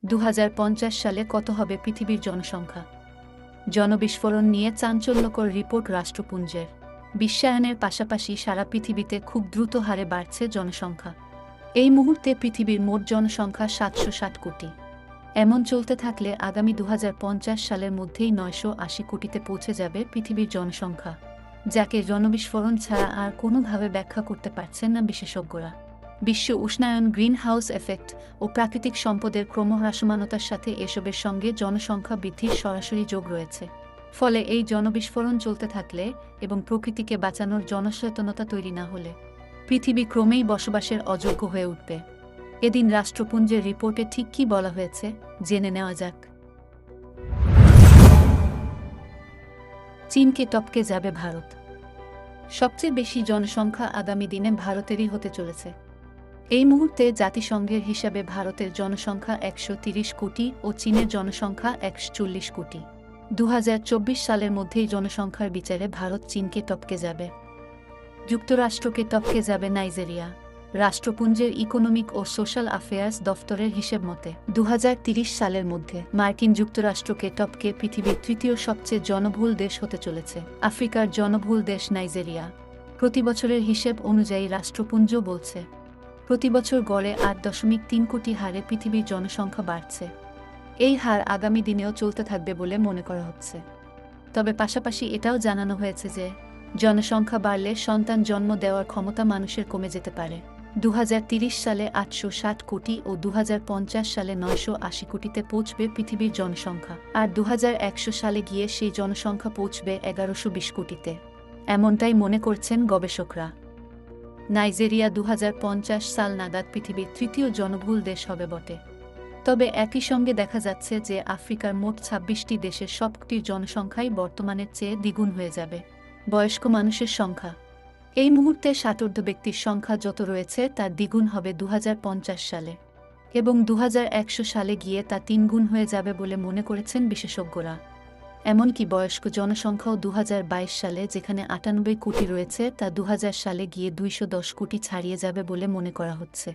2050 সালে কত হবে পৃথিবীর জনসংখ্যা? জনবিস্ফোরণ নিয়ে চাঞ্চল্যকর রিপোর্ট রাষ্ট্রপুঞ্জের। বিশ্বায়নের পাশাপাশি সারা পৃথিবীতে খুব দ্রুত হারে বাড়ছে জনসংখ্যা। এই মুহূর্তে পৃথিবীর মোট জনসংখ্যা 760 কোটি। এমন চলতে থাকলে আগামী 2050 সালের মধ্যেই 980 কোটিতে পৌঁছে যাবে পৃথিবীর জনসংখ্যা, যাকে জনবিস্ফোরণ ছাড়া আর কোনোভাবে ব্যাখ্যা করতে পারছেন না বিশেষজ্ঞরা। বিশ্ব উষ্ণায়ন, গ্রিন হাউস এফেক্ট ও প্রাকৃতিক সম্পদের ক্রমহ্রাসমানতার সাথে এসবের সঙ্গে জনসংখ্যা বৃদ্ধির সরাসরি যোগ রয়েছে। ফলে এই জনবিস্ফোরণ চলতে থাকলে এবং প্রকৃতিকে বাঁচানোর জনসচেতনতা তৈরি না হলে পৃথিবী ক্রমেই বসবাসের অযোগ্য হয়ে উঠবে। এদিন রাষ্ট্রপুঞ্জের রিপোর্টে ঠিক কী বলা হয়েছে জেনে নেওয়া যাক। চীনকে টপকে যাবে ভারত। সবচেয়ে বেশি জনসংখ্যা আগামী দিনে ভারতেরই হতে চলেছে। এই মুহূর্তে জাতিসংঘের হিসাবে ভারতের জনসংখ্যা 130 কোটি ও চীনের জনসংখ্যা 140 কোটি। 2024 সালের মধ্যেই জনসংখ্যার বিচারে ভারত চীনকে টপকে যাবে। যুক্তরাষ্ট্রকে টপকে যাবে নাইজেরিয়া। রাষ্ট্রপুঞ্জের ইকোনমিক ও সোশ্যাল অ্যাফেয়ার্স দফতরের হিসেব মতে 2030 সালের মধ্যে মার্কিন যুক্তরাষ্ট্রকে টপকে পৃথিবীর তৃতীয় সবচেয়ে জনবহুল দেশ হতে চলেছে আফ্রিকার জনবহুল দেশ নাইজেরিয়া। প্রতি বছরের হিসেব অনুযায়ী রাষ্ট্রপুঞ্জ বলছে প্রতি বছর গড়ে 8.3 কোটি হারে পৃথিবীর জনসংখ্যা বাড়ছে। এই হার আগামী দিনেও চলতে থাকবে বলে মনে করা হচ্ছে। তবে পাশাপাশি এটাও জানানো হয়েছে যে জনসংখ্যা বাড়লে সন্তান জন্ম দেওয়ার ক্ষমতা মানুষের কমে যেতে পারে। 2030 সালে 860 কোটি ও 2050 সালে 980 কোটিতে পৌঁছবে পৃথিবীর জনসংখ্যা, আর 2100 সালে গিয়ে সেই জনসংখ্যা পৌঁছবে 1120 কোটিতে। এমনটাই মনে করছেন গবেষকরা। নাইজেরিয়া 2050 সাল নাগাদ পৃথিবীর তৃতীয় জনবহুল দেশ হবে বটে। তবে একই সঙ্গে দেখা যাচ্ছে যে আফ্রিকার মোট 26টি দেশের সবকটির জনসংখ্যাই বর্তমানের চেয়ে দ্বিগুণ হয়ে যাবে। বয়স্ক মানুষের সংখ্যা এই মুহূর্তে ষাটোর্ধ্ব ব্যক্তির সংখ্যা যত রয়েছে তার দ্বিগুণ হবে 2050 সালে, এবং 2100 সালে গিয়ে তা 3 গুণ হয়ে যাবে বলে মনে করেছেন বিশেষজ্ঞরা। এমনকি বয়স্ক জনসংখ্যাও 2022 সালে যেখানে 98 কোটি রয়েছে তা 2000 সালে গিয়ে 210 কোটি ছাড়িয়ে যাবে বলে মনে করা হচ্ছে।